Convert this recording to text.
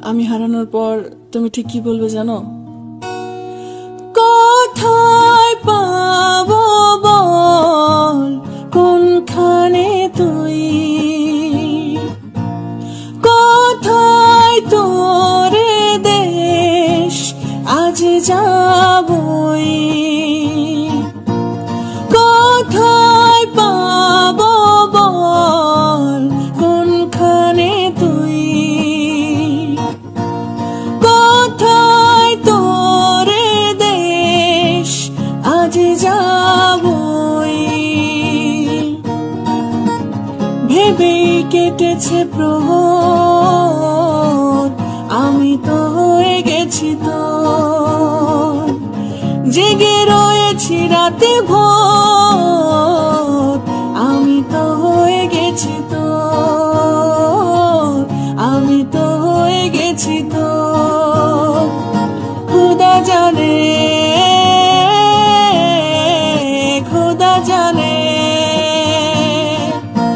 আমি হারানোর পর তুমি ঠিক কি বলবে জানো? কোথায় পাবো বল, কোনখানে তুই, কোথায় তোরে দেশ, আজ যাবই। কোথায় পাবো বল, কোনখানে তুই, কোথায় তোরে দেশ, আজ যাবই। ভেবেই কেটেছে প্রহর, আমি তো হয়ে গেছি তোর, জেগে রয়েছি রাতে ভোর, আমি তো হয়ে গেছি তোর, আমি তো হয়ে গেছি তোর।